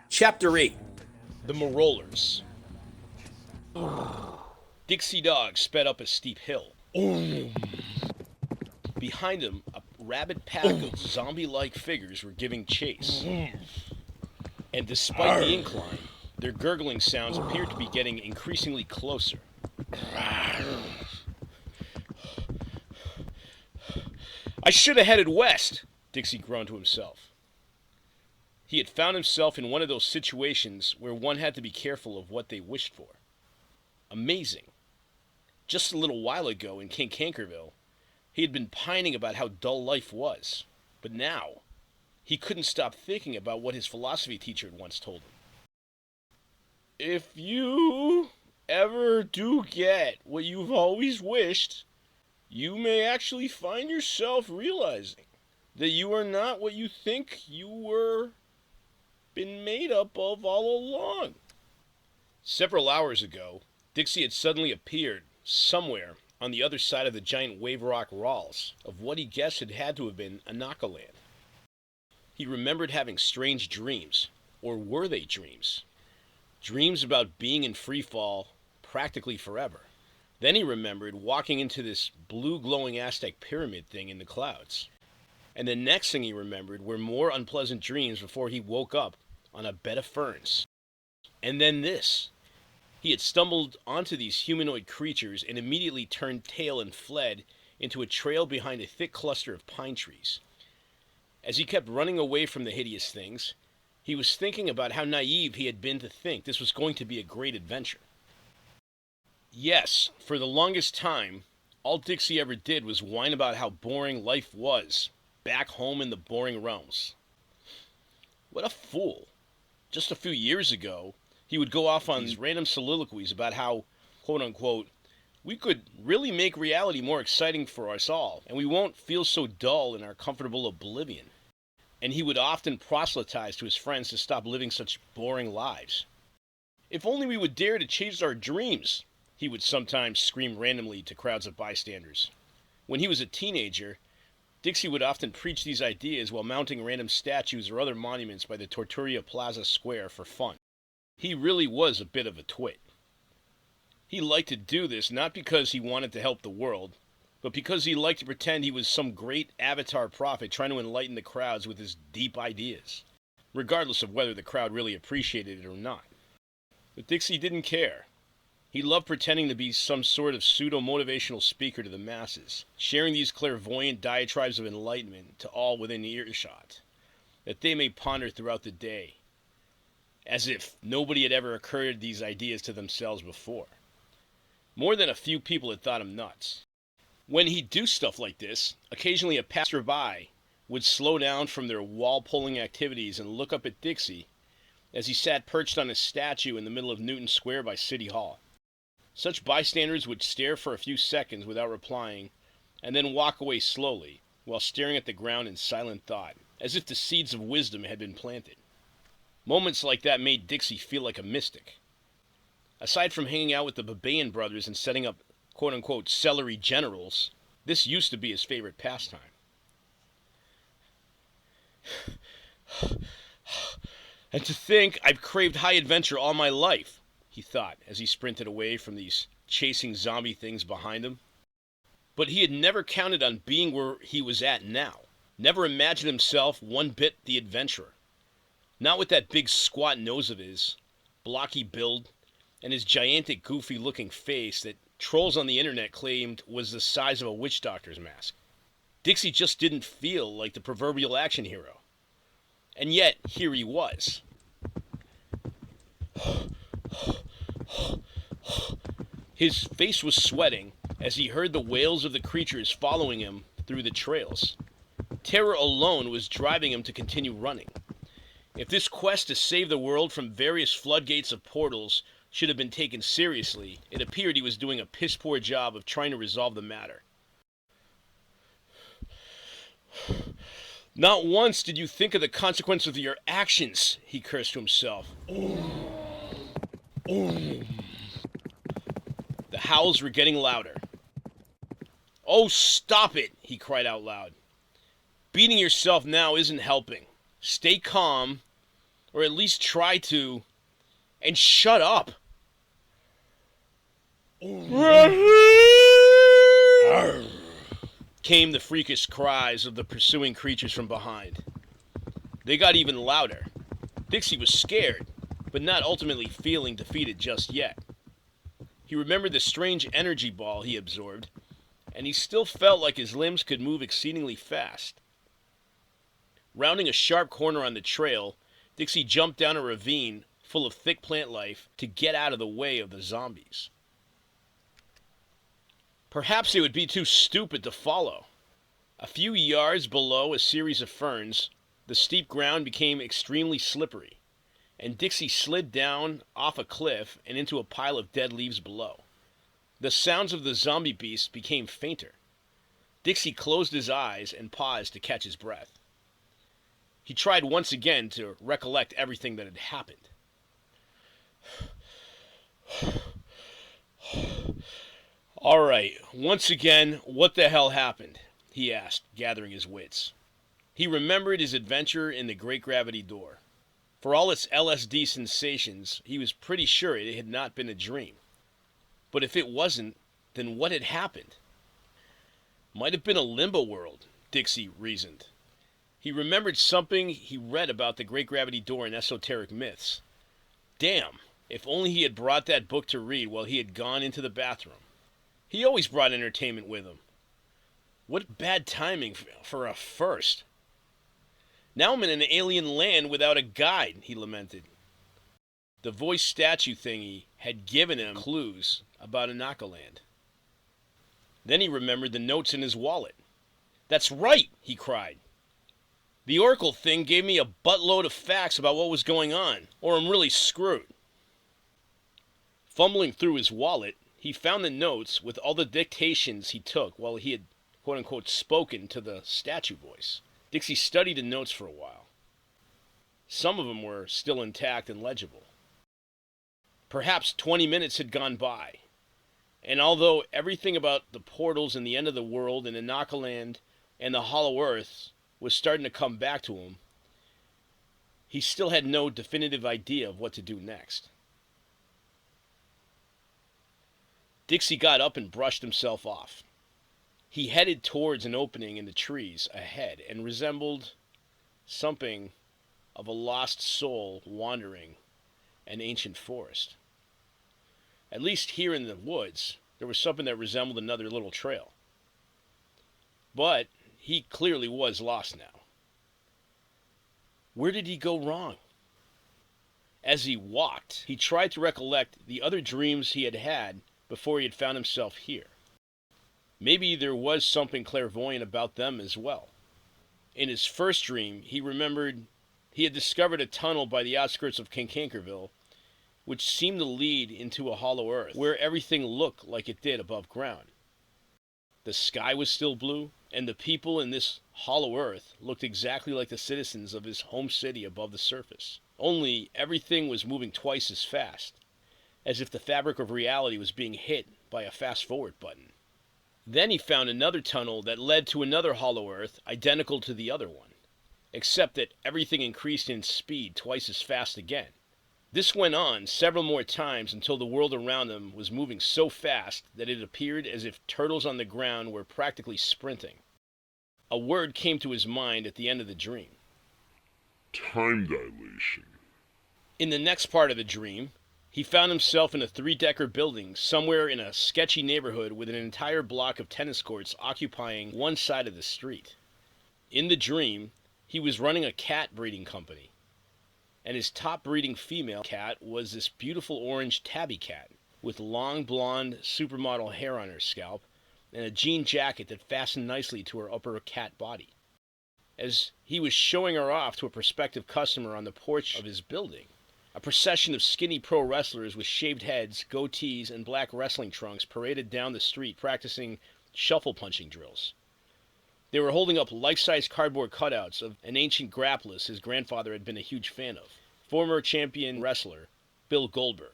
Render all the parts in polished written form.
Chapter 8. The Marollers. Dixie Dog sped up a steep hill. Behind him, a rabid pack of zombie-like figures were giving chase. And despite the incline, their gurgling sounds appeared to be getting increasingly closer. I should have headed west, Dixie groaned to himself. He had found himself in one of those situations where one had to be careful of what they wished for. Amazing. Just a little while ago in Cankerville, he had been pining about how dull life was. But now, he couldn't stop thinking about what his philosophy teacher had once told him. If you ever do get what you've always wished, you may actually find yourself realizing that you are not what you think you were been made up of all along. Several hours ago, Dixie had suddenly appeared somewhere on the other side of the giant wave rock walls of what he guessed had to have been Anakaland. He remembered having strange dreams, or were they dreams? Dreams about being in free fall practically forever. Then he remembered walking into this blue glowing Aztec pyramid thing in the clouds. And the next thing he remembered were more unpleasant dreams before he woke up on a bed of ferns. And then this. He had stumbled onto these humanoid creatures and immediately turned tail and fled into a trail behind a thick cluster of pine trees. As he kept running away from the hideous things, he was thinking about how naive he had been to think this was going to be a great adventure. Yes, for the longest time, all Dixie ever did was whine about how boring life was, back home in the boring realms. What a fool. Just a few years ago, he would go off on these random soliloquies about how, quote-unquote, we could really make reality more exciting for us all, and we won't feel so dull in our comfortable oblivion. And he would often proselytize to his friends to stop living such boring lives. If only we would dare to chase our dreams, he would sometimes scream randomly to crowds of bystanders. When he was a teenager, Dixie would often preach these ideas while mounting random statues or other monuments by the Torturia Plaza Square for fun. He really was a bit of a twit. He liked to do this not because he wanted to help the world, but because he liked to pretend he was some great avatar prophet trying to enlighten the crowds with his deep ideas, regardless of whether the crowd really appreciated it or not. But Dixie didn't care. He loved pretending to be some sort of pseudo-motivational speaker to the masses, sharing these clairvoyant diatribes of enlightenment to all within earshot, that they may ponder throughout the day, as if nobody had ever occurred these ideas to themselves before. More than a few people had thought him nuts. When he'd do stuff like this, occasionally a passerby would slow down from their wall-pulling activities and look up at Dixie as he sat perched on a statue in the middle of Newton Square by City Hall. Such bystanders would stare for a few seconds without replying, and then walk away slowly, while staring at the ground in silent thought, as if the seeds of wisdom had been planted. Moments like that made Dixie feel like a mystic. Aside from hanging out with the Babayan brothers and setting up quote-unquote celery generals, this used to be his favorite pastime. And to think I've craved high adventure all my life, he thought as he sprinted away from these chasing zombie things behind him. But he had never counted on being where he was at now. Never imagined himself one bit the adventurer. Not with that big squat nose of his, blocky build, and his gigantic goofy-looking face that trolls on the internet claimed was the size of a witch doctor's mask. Dixie just didn't feel like the proverbial action hero. And yet, here he was. His face was sweating as he heard the wails of the creatures following him through the trails. Terror alone was driving him to continue running. If this quest to save the world from various floodgates of portals should have been taken seriously, it appeared he was doing a piss-poor job of trying to resolve the matter. Not once did you think of the consequence of your actions, he cursed to himself. The howls were getting louder. Oh, stop it, he cried out loud. Beating yourself now isn't helping. Stay calm, Or at least try to. And shut up! Came the freakish cries of the pursuing creatures from behind. They got even louder. Dixie was scared, but not ultimately feeling defeated just yet. He remembered the strange energy ball he absorbed, and he still felt like his limbs could move exceedingly fast. Rounding a sharp corner on the trail, Dixie jumped down a ravine full of thick plant life to get out of the way of the zombies. Perhaps they would be too stupid to follow. A few yards below a series of ferns, the steep ground became extremely slippery, and Dixie slid down off a cliff and into a pile of dead leaves below. The sounds of the zombie beasts became fainter. Dixie closed his eyes and paused to catch his breath. He tried once again to recollect everything that had happened. All right, once again, what the hell happened? He asked, gathering his wits. He remembered his adventure in the Great Gravity Door. For all its LSD sensations, he was pretty sure it had not been a dream. But if it wasn't, then what had happened? Might have been a limbo world, Dixie reasoned. He remembered something he read about the Great Gravity Door in esoteric myths. Damn, if only he had brought that book to read while he had gone into the bathroom. He always brought entertainment with him. What bad timing for a first. Now I'm in an alien land without a guide, he lamented. The voice statue thingy had given him clues about Anakaland. Then he remembered the notes in his wallet. That's right, he cried. The Oracle thing gave me a buttload of facts about what was going on, or I'm really screwed. Fumbling through his wallet, he found the notes with all the dictations he took while he had, quote-unquote, spoken to the statue voice. Dixie studied the notes for a while. Some of them were still intact and legible. Perhaps 20 minutes had gone by, and although everything about the portals and the end of the world and Anakaland and the Hollow Earth was starting to come back to him, he still had no definitive idea of what to do next. Dixie got up and brushed himself off. He headed towards an opening in the trees ahead and resembled something of a lost soul wandering an ancient forest. At least here in the woods, there was something that resembled another little trail. But he clearly was lost now. Where did he go wrong? As he walked, he tried to recollect the other dreams he had had before he had found himself here. Maybe there was something clairvoyant about them as well. In his first dream, he remembered he had discovered a tunnel by the outskirts of Kankankerville, which seemed to lead into a hollow earth, where everything looked like it did above ground. The sky was still blue, and the people in this hollow earth looked exactly like the citizens of his home city above the surface. Only everything was moving twice as fast, as if the fabric of reality was being hit by a fast-forward button. Then he found another tunnel that led to another hollow earth identical to the other one, except that everything increased in speed twice as fast again. This went on several more times until the world around him was moving so fast that it appeared as if turtles on the ground were practically sprinting. A word came to his mind at the end of the dream. Time dilation. In the next part of the dream, he found himself in a 3-decker building somewhere in a sketchy neighborhood with an entire block of tennis courts occupying one side of the street. In the dream, he was running a cat breeding company, and his top breeding female cat was this beautiful orange tabby cat with long blonde supermodel hair on her scalp and a jean jacket that fastened nicely to her upper cat body. As he was showing her off to a prospective customer on the porch of his building, a procession of skinny pro wrestlers with shaved heads, goatees, and black wrestling trunks paraded down the street practicing shuffle punching drills. They were holding up life-size cardboard cutouts of an ancient grappler his grandfather had been a huge fan of, former champion wrestler Bill Goldberg.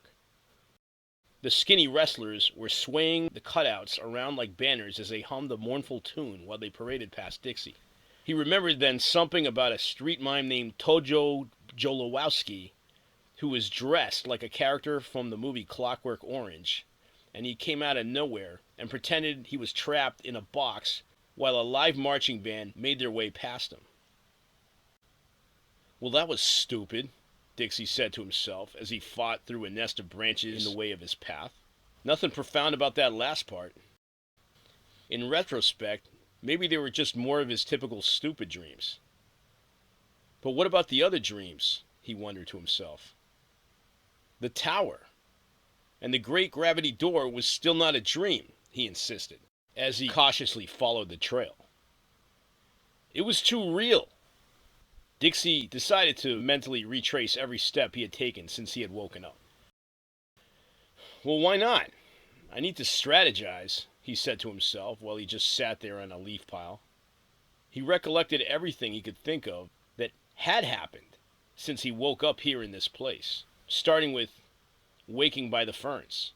The skinny wrestlers were swaying the cutouts around like banners as they hummed a mournful tune while they paraded past Dixie. He remembered then something about a street mime named Tojo Jolowowski, who was dressed like a character from the movie Clockwork Orange, and he came out of nowhere and pretended he was trapped in a box while a live marching band made their way past him. Well, that was stupid, Dixie said to himself as he fought through a nest of branches in the way of his path. Nothing profound about that last part. In retrospect, maybe they were just more of his typical stupid dreams. But what about the other dreams, he wondered to himself. The tower and the great gravity door was still not a dream, he insisted, as he cautiously followed the trail. It was too real. Dixie decided to mentally retrace every step he had taken since he had woken up. Well, why not? I need to strategize, he said to himself while he just sat there on a leaf pile. He recollected everything he could think of that had happened since he woke up here in this place, starting with waking by the ferns.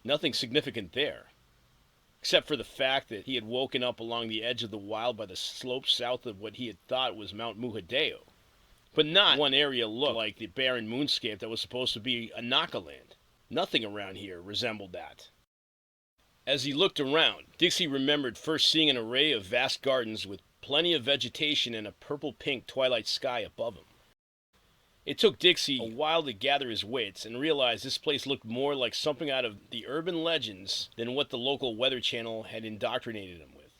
Nothing significant there, except for the fact that he had woken up along the edge of the wild by the slope south of what he had thought was Mount Muhadeo, but not one area looked like the barren moonscape that was supposed to be Anakaland. Nothing around here resembled that. As he looked around, Dixie remembered first seeing an array of vast gardens with plenty of vegetation and a purple-pink twilight sky above him. It took Dixie a while to gather his wits and realize this place looked more like something out of the urban legends than what the local Weather Channel had indoctrinated him with.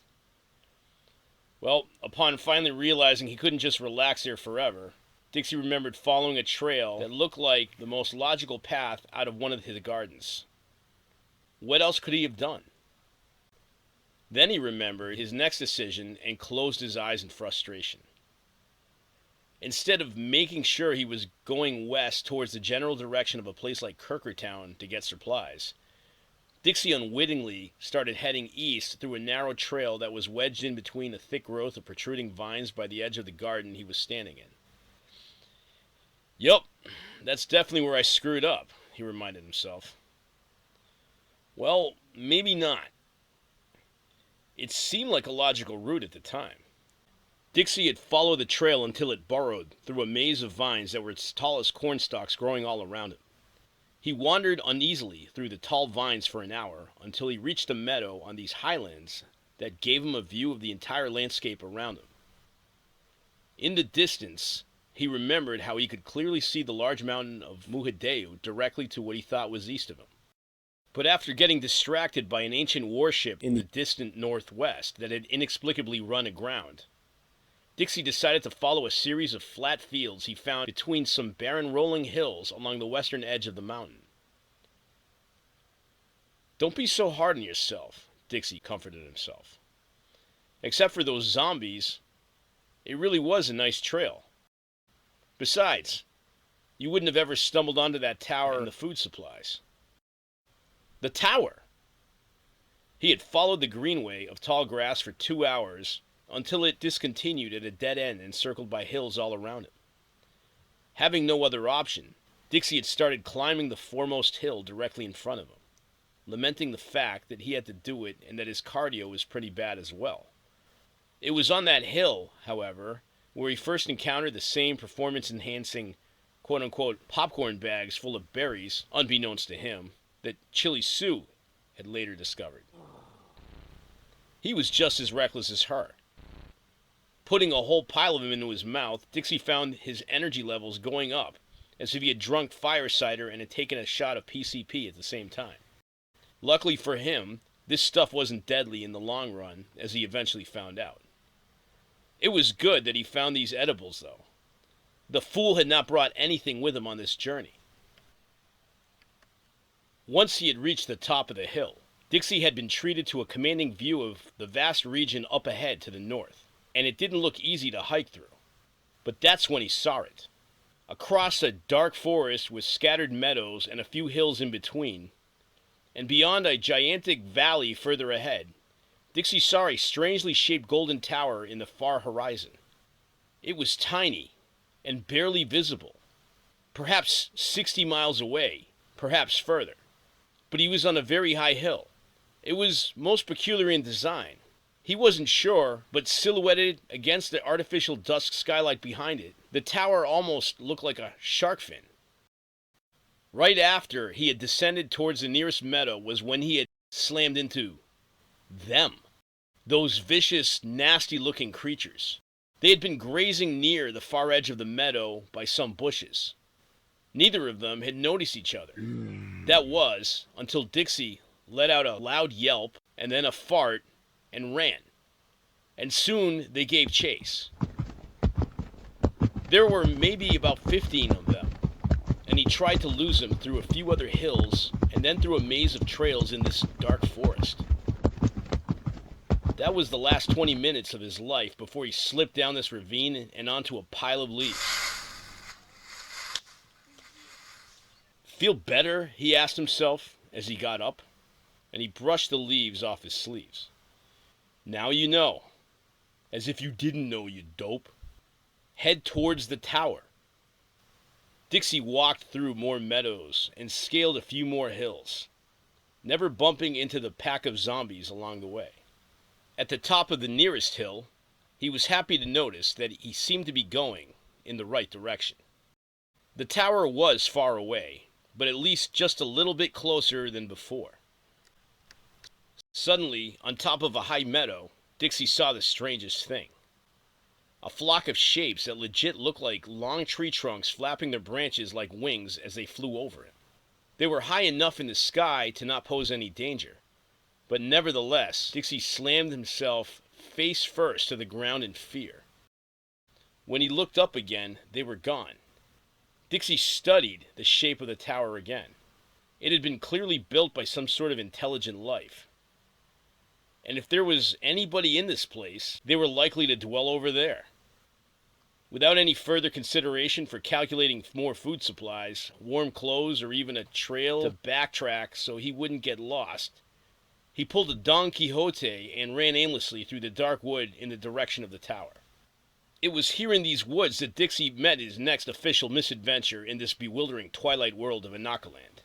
Well, upon finally realizing he couldn't just relax there forever, Dixie remembered following a trail that looked like the most logical path out of one of his gardens. What else could he have done? Then he remembered his next decision and closed his eyes in frustration. Instead of making sure he was going west towards the general direction of a place like Kirkertown to get supplies, Dixie unwittingly started heading east through a narrow trail that was wedged in between a thick growth of protruding vines by the edge of the garden he was standing in. Yup, that's definitely where I screwed up, he reminded himself. Well, maybe not. It seemed like a logical route at the time. Dixie had followed the trail until it burrowed through a maze of vines that were as tall as cornstalks growing all around him. He wandered uneasily through the tall vines for an hour until he reached a meadow on these highlands that gave him a view of the entire landscape around him. In the distance, he remembered how he could clearly see the large mountain of Muhadeo directly to what he thought was east of him. But after getting distracted by an ancient warship in the distant northwest that had inexplicably run aground, Dixie decided to follow a series of flat fields he found between some barren rolling hills along the western edge of the mountain. Don't be so hard on yourself, Dixie comforted himself. Except for those zombies, it really was a nice trail. Besides, you wouldn't have ever stumbled onto that tower and the food supplies. The tower! He had followed the greenway of tall grass for 2 hours until it discontinued at a dead end encircled by hills all around it. Having no other option, Dixie had started climbing the foremost hill directly in front of him, lamenting the fact that he had to do it and that his cardio was pretty bad as well. It was on that hill, however, where he first encountered the same performance-enhancing, quote-unquote, popcorn bags full of berries, unbeknownst to him, that Chili Sue had later discovered. He was just as reckless as her. Putting a whole pile of them into his mouth, Dixie found his energy levels going up, as if he had drunk fire cider and had taken a shot of PCP at the same time. Luckily for him, this stuff wasn't deadly in the long run, as he eventually found out. It was good that he found these edibles, though. The fool had not brought anything with him on this journey. Once he had reached the top of the hill, Dixie had been treated to a commanding view of the vast region up ahead to the north, and it didn't look easy to hike through. But that's when he saw it. Across a dark forest with scattered meadows and a few hills in between, and beyond a gigantic valley further ahead, Dixie saw a strangely shaped golden tower in the far horizon. It was tiny and barely visible, perhaps 60 miles away, perhaps further. But he was on a very high hill. It was most peculiar in design. He wasn't sure, but silhouetted against the artificial dusk skylight behind it, the tower almost looked like a shark fin. Right after he had descended towards the nearest meadow was when he had slammed into them. Those vicious, nasty-looking creatures. They had been grazing near the far edge of the meadow by some bushes. Neither of them had noticed each other. That was, until Dixie let out a loud yelp and then a fart and ran. And soon they gave chase. There were maybe about 15 of them, and he tried to lose them through a few other hills and then through a maze of trails in this dark forest. That was the last 20 minutes of his life before he slipped down this ravine and onto a pile of leaves. Feel better? He asked himself as he got up, and he brushed the leaves off his sleeves. Now you know. As if you didn't know, you dope. Head towards the tower. Dixie walked through more meadows and scaled a few more hills, never bumping into the pack of zombies along the way. At the top of the nearest hill, he was happy to notice that he seemed to be going in the right direction. The tower was far away, but at least just a little bit closer than before. Suddenly, on top of a high meadow, Dixie saw the strangest thing. A flock of shapes that legit looked like long tree trunks flapping their branches like wings as they flew over him. They were high enough in the sky to not pose any danger, but nevertheless, Dixie slammed himself face first to the ground in fear. When he looked up again, they were gone. Dixie studied the shape of the tower again. It had been clearly built by some sort of intelligent life. And if there was anybody in this place, they were likely to dwell over there. Without any further consideration for calculating more food supplies, warm clothes, or even a trail to backtrack so he wouldn't get lost, he pulled a Don Quixote and ran aimlessly through the dark wood in the direction of the tower. It was here in these woods that Dixie met his next official misadventure in this bewildering twilight world of Anakaland.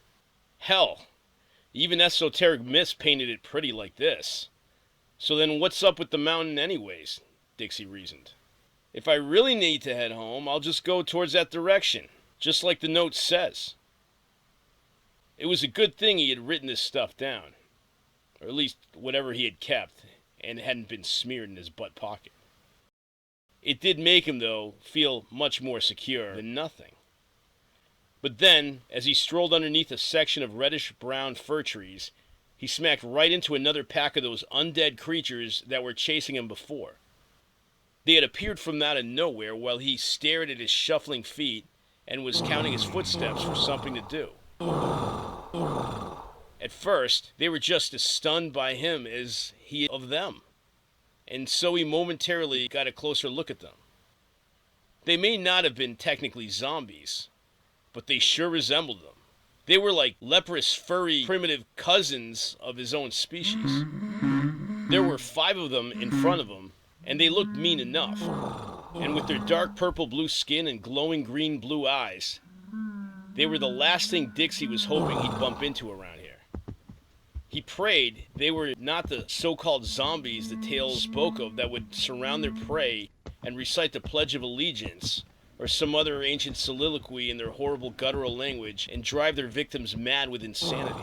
Hell, even esoteric myths painted it pretty like this. So then what's up with the mountain anyways? Dixie reasoned. If I really need to head home, I'll just go towards that direction, just like the note says. It was a good thing he had written this stuff down, or at least whatever he had kept, and it hadn't been smeared in his butt pocket. It did make him, though, feel much more secure than nothing. But then, as he strolled underneath a section of reddish-brown fir trees, he smacked right into another pack of those undead creatures that were chasing him before. They had appeared from out of nowhere while he stared at his shuffling feet and was counting his footsteps for something to do. At first, they were just as stunned by him as he of them, and so he momentarily got a closer look at them. They may not have been technically zombies, but they sure resembled them. They were like leprous, furry, primitive cousins of his own species. There were 5 of them in front of him, and they looked mean enough. And with their dark purple-blue skin and glowing green-blue eyes, they were the last thing Dixie was hoping he'd bump into around here. He prayed they were not the so-called zombies the tales spoke of that would surround their prey and recite the Pledge of Allegiance, or some other ancient soliloquy in their horrible guttural language and drive their victims mad with insanity.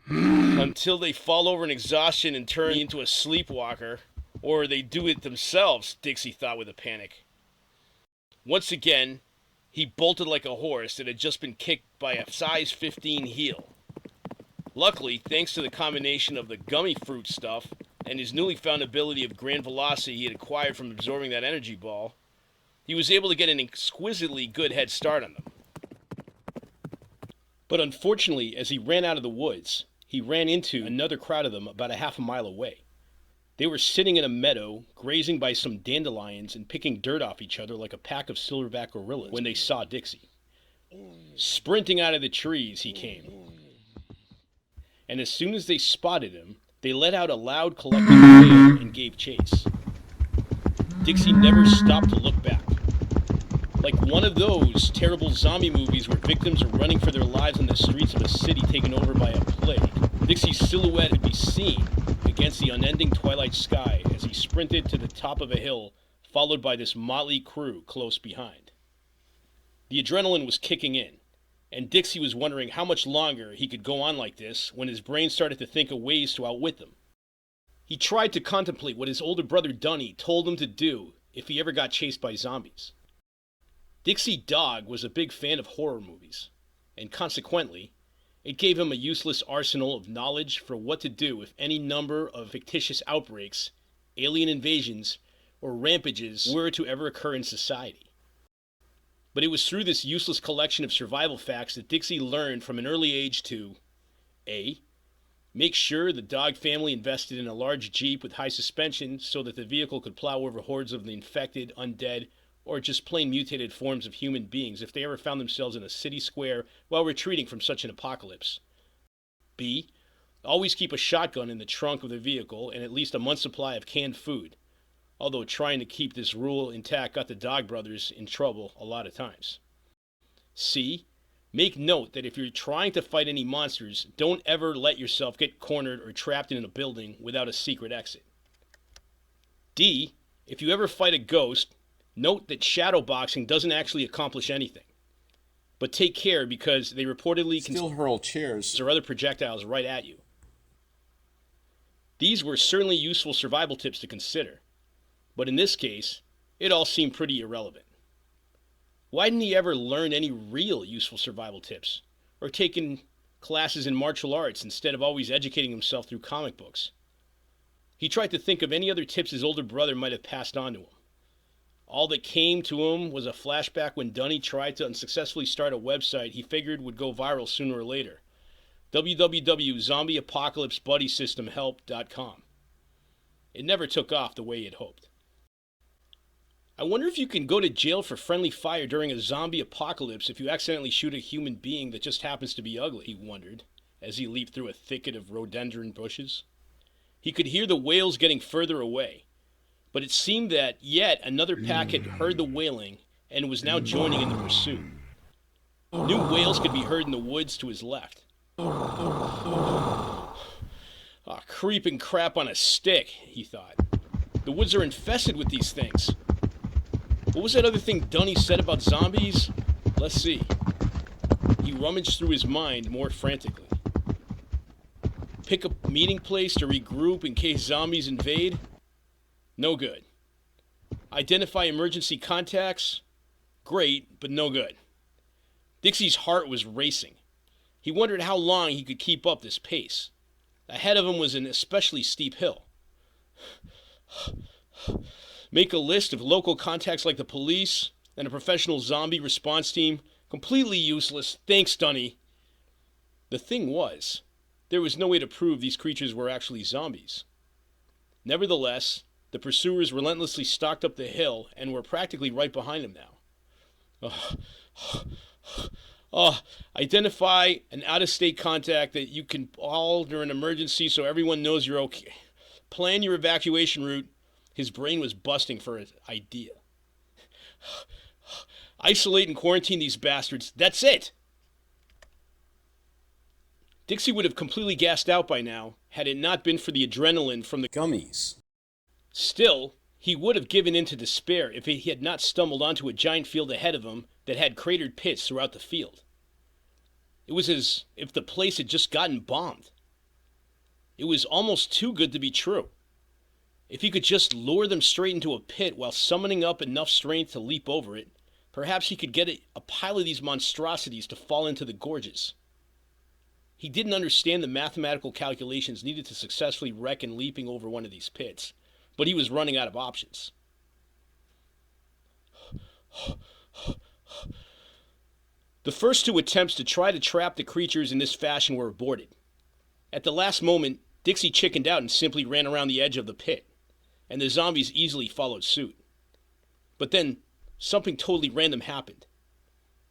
Until they fall over in exhaustion and turn into a sleepwalker, or they do it themselves, Dixie thought with a panic. Once again, he bolted like a horse that had just been kicked by a size 15 heel. Luckily, thanks to the combination of the gummy fruit stuff and his newly found ability of grand velocity he had acquired from absorbing that energy ball, he was able to get an exquisitely good head start on them. But unfortunately, as he ran out of the woods, he ran into another crowd of them about a half a mile away. They were sitting in a meadow, grazing by some dandelions and picking dirt off each other like a pack of silverback gorillas when they saw Dixie. Sprinting out of the trees, he came. And as soon as they spotted him, they let out a loud collective wail and gave chase. Dixie never stopped to look back. Like one of those terrible zombie movies where victims are running for their lives on the streets of a city taken over by a plague. Dixie's silhouette could be seen against the unending twilight sky as he sprinted to the top of a hill, followed by this motley crew close behind. The adrenaline was kicking in, and Dixie was wondering how much longer he could go on like this when his brain started to think of ways to outwit them. He tried to contemplate what his older brother Dunny told him to do if he ever got chased by zombies. Dixie Dog was a big fan of horror movies, and consequently, it gave him a useless arsenal of knowledge for what to do if any number of fictitious outbreaks, alien invasions, or rampages were to ever occur in society. But it was through this useless collection of survival facts that Dixie learned from an early age to A. Make sure the Dog family invested in a large Jeep with high suspension so that the vehicle could plow over hordes of the infected, undead, or just plain mutated forms of human beings if they ever found themselves in a city square while retreating from such an apocalypse. B. Always keep a shotgun in the trunk of the vehicle and at least a month's supply of canned food, although trying to keep this rule intact got the Dog brothers in trouble a lot of times. C. Make note that if you're trying to fight any monsters, don't ever let yourself get cornered or trapped in a building without a secret exit. D. If you ever fight a ghost, note that shadowboxing doesn't actually accomplish anything. But take care because they reportedly can still hurl chairs or other projectiles right at you. These were certainly useful survival tips to consider, but in this case, it all seemed pretty irrelevant. Why didn't he ever learn any real useful survival tips, or taken classes in martial arts instead of always educating himself through comic books? He tried to think of any other tips his older brother might have passed on to him. All that came to him was a flashback when Dunny tried to unsuccessfully start a website he figured would go viral sooner or later. www.zombieapocalypsebuddysystemhelp.com. It never took off the way he had hoped. I wonder if you can go to jail for friendly fire during a zombie apocalypse if you accidentally shoot a human being that just happens to be ugly, he wondered, as he leaped through a thicket of rhododendron bushes. He could hear the wails getting further away, but it seemed that yet another pack had heard the wailing and was now joining in the pursuit. New wails could be heard in the woods to his left. Creeping crap on a stick, he thought. The woods are infested with these things. What was that other thing Dunny said about zombies? Let's see. He rummaged through his mind more frantically. Pick a meeting place to regroup in case zombies invade? No good. Identify emergency contacts? Great, but no good. Dixie's heart was racing. He wondered how long he could keep up this pace. Ahead of him was an especially steep hill. Make a list of local contacts like the police and a professional zombie response team. Completely useless. Thanks, Dunny. The thing was, there was no way to prove these creatures were actually zombies. Nevertheless, the pursuers relentlessly stalked up the hill and were practically right behind him now. Identify an out-of-state contact that you can call during an emergency so everyone knows you're okay. Plan your evacuation route. His brain was busting for an idea. Isolate and quarantine these bastards. That's it! Dixie would have completely gassed out by now had it not been for the adrenaline from the gummies. Still, he would have given in to despair if he had not stumbled onto a giant field ahead of him that had cratered pits throughout the field. It was as if the place had just gotten bombed. It was almost too good to be true. If he could just lure them straight into a pit while summoning up enough strength to leap over it, perhaps he could get a pile of these monstrosities to fall into the gorges. He didn't understand the mathematical calculations needed to successfully reckon leaping over one of these pits, but he was running out of options. The first two attempts to try to trap the creatures in this fashion were aborted. At the last moment, Dixie chickened out and simply ran around the edge of the pit, and the zombies easily followed suit. But then, something totally random happened.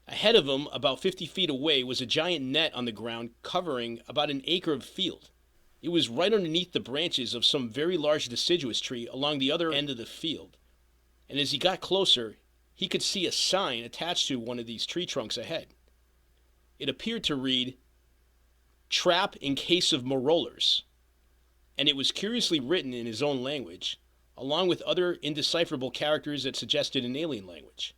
Ahead of him, about 50 feet away, was a giant net on the ground covering about an acre of field. It was right underneath the branches of some very large deciduous tree along the other end of the field, and as he got closer, he could see a sign attached to one of these tree trunks ahead. It appeared to read, "Trap in case of marauders," and it was curiously written in his own language, along with other indecipherable characters that suggested an alien language.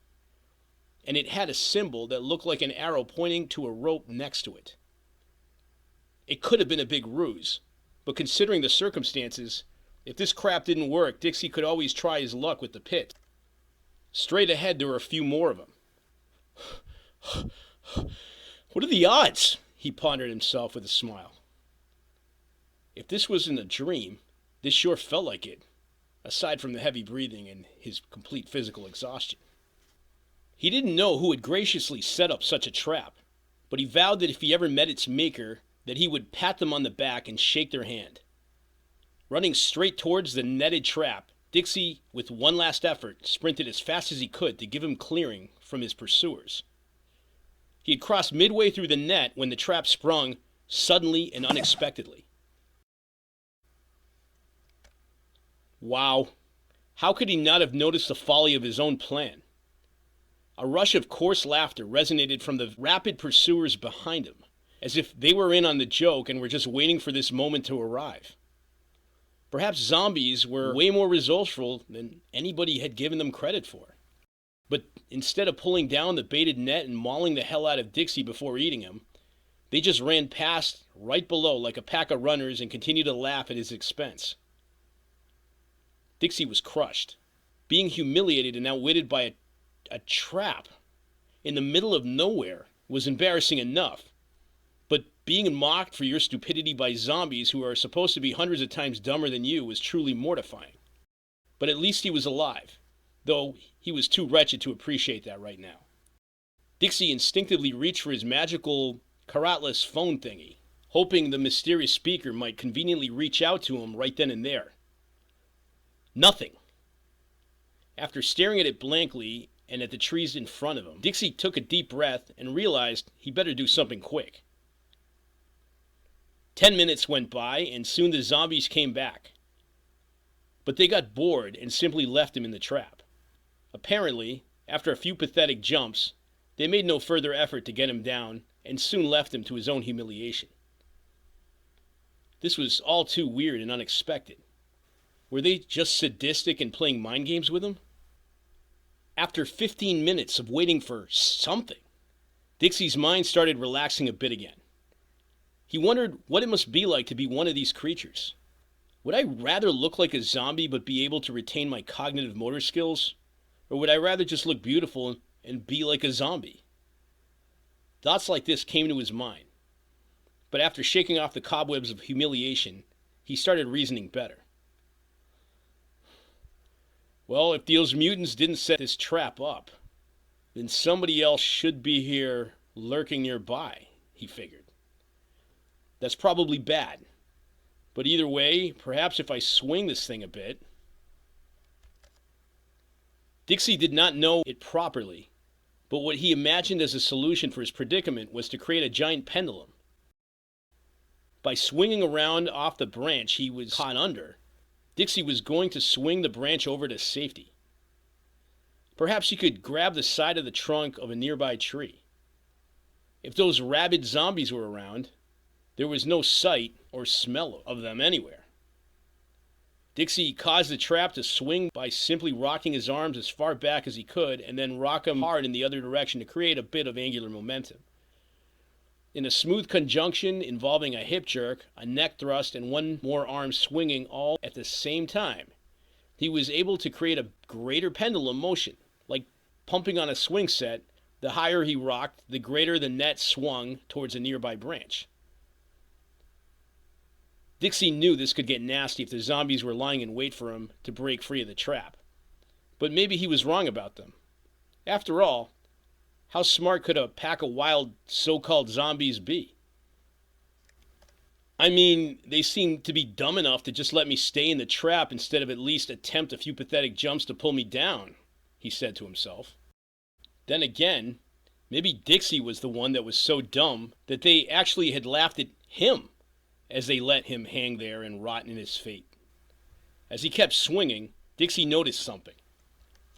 And it had a symbol that looked like an arrow pointing to a rope next to it. It could have been a big ruse, but considering the circumstances, if this crap didn't work, Dixie could always try his luck with the pit. Straight ahead, there were a few more of them. What are the odds? He pondered himself with a smile. If this wasn't a dream, this sure felt like it, aside from the heavy breathing and his complete physical exhaustion. He didn't know who had graciously set up such a trap, but he vowed that if he ever met its maker, that he would pat them on the back and shake their hand. Running straight towards the netted trap, Dixie, with one last effort, sprinted as fast as he could to give him clearing from his pursuers. He had crossed midway through the net when the trap sprung, suddenly and unexpectedly. Wow, how could he not have noticed the folly of his own plan? A rush of coarse laughter resonated from the rapid pursuers behind him, as if they were in on the joke and were just waiting for this moment to arrive. Perhaps zombies were way more resourceful than anybody had given them credit for. But instead of pulling down the baited net and mauling the hell out of Dixie before eating him, they just ran past right below like a pack of runners and continued to laugh at his expense. Dixie was crushed, being humiliated and outwitted by a trap in the middle of nowhere was embarrassing enough. But being mocked for your stupidity by zombies who are supposed to be hundreds of times dumber than you was truly mortifying. But at least he was alive, though he was too wretched to appreciate that right now. Dixie instinctively reached for his magical caratless phone thingy, hoping the mysterious speaker might conveniently reach out to him right then and there. Nothing. After staring at it blankly and at the trees in front of him, Dixie took a deep breath and realized he better do something quick. 10 minutes went by, and soon the zombies came back. But they got bored and simply left him in the trap. Apparently, after a few pathetic jumps, they made no further effort to get him down and soon left him to his own humiliation. This was all too weird and unexpected. Were they just sadistic and playing mind games with him? After 15 minutes of waiting for something, Dixie's mind started relaxing a bit again. He wondered what it must be like to be one of these creatures. Would I rather look like a zombie but be able to retain my cognitive motor skills? Or would I rather just look beautiful and be like a zombie? Thoughts like this came to his mind. But after shaking off the cobwebs of humiliation, he started reasoning better. Well, if those mutants didn't set this trap up, then somebody else should be here lurking nearby, he figured. That's probably bad. But either way, perhaps if I swing this thing a bit. Dixie did not know it properly, but what he imagined as a solution for his predicament was to create a giant pendulum. By swinging around off the branch he was caught under, Dixie was going to swing the branch over to safety. Perhaps he could grab the side of the trunk of a nearby tree. If those rabid zombies were around, there was no sight or smell of them anywhere. Dixie caused the trap to swing by simply rocking his arms as far back as he could and then rock them hard in the other direction to create a bit of angular momentum. In a smooth conjunction involving a hip jerk, a neck thrust, and one more arm swinging all at the same time, he was able to create a greater pendulum motion, like pumping on a swing set. The higher he rocked, the greater the net swung towards a nearby branch. Dixie knew this could get nasty if the zombies were lying in wait for him to break free of the trap. But maybe he was wrong about them. After all, how smart could a pack of wild so-called zombies be? I mean, they seem to be dumb enough to just let me stay in the trap instead of at least attempt a few pathetic jumps to pull me down, he said to himself. Then again, maybe Dixie was the one that was so dumb that they actually had laughed at him as they let him hang there and rot in his fate. As he kept swinging, Dixie noticed something.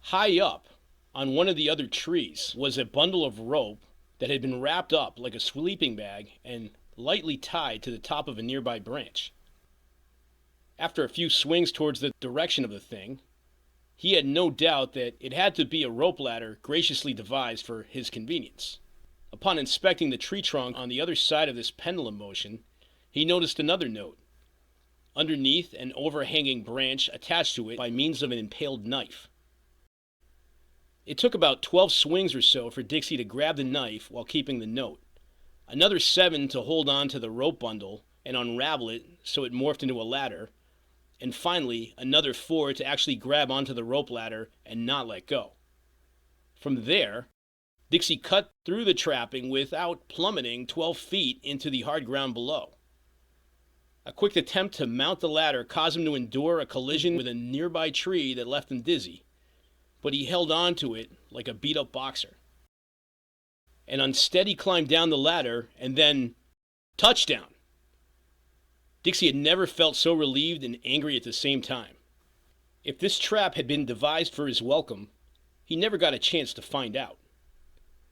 High up, On one of the other trees was a bundle of rope that had been wrapped up like a sleeping bag and lightly tied to the top of a nearby branch. After a few swings towards the direction of the thing, he had no doubt that it had to be a rope ladder graciously devised for his convenience. Upon inspecting the tree trunk on the other side of this pendulum motion, he noticed another note. Underneath an overhanging branch attached to it by means of an impaled knife. It took about 12 swings or so for Dixie to grab the knife while keeping the note, another 7 to hold on to the rope bundle and unravel it so it morphed into a ladder, and finally another 4 to actually grab onto the rope ladder and not let go. From there, Dixie cut through the trapping without plummeting 12 feet into the hard ground below. A quick attempt to mount the ladder caused him to endure a collision with a nearby tree that left him dizzy, but he held on to it like a beat-up boxer. An unsteady climb down the ladder, and then touchdown! Dixie had never felt so relieved and angry at the same time. If this trap had been devised for his welcome, he never got a chance to find out.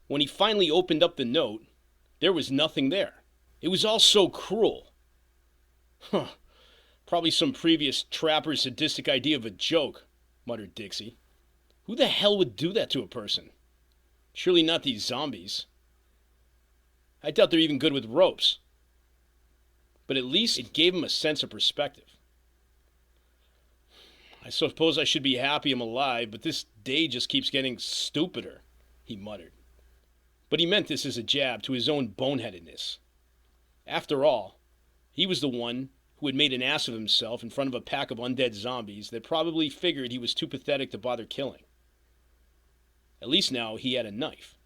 When he finally opened up the note, there was nothing there. It was all so cruel. Probably some previous trapper's sadistic idea of a joke, muttered Dixie. Who the hell would do that to a person? Surely not these zombies. I doubt they're even good with ropes. But at least it gave him a sense of perspective. I suppose I should be happy I'm alive, but this day just keeps getting stupider, he muttered. But he meant this as a jab to his own boneheadedness. After all, he was the one who had made an ass of himself in front of a pack of undead zombies that probably figured he was too pathetic to bother killing. At least now he had a knife.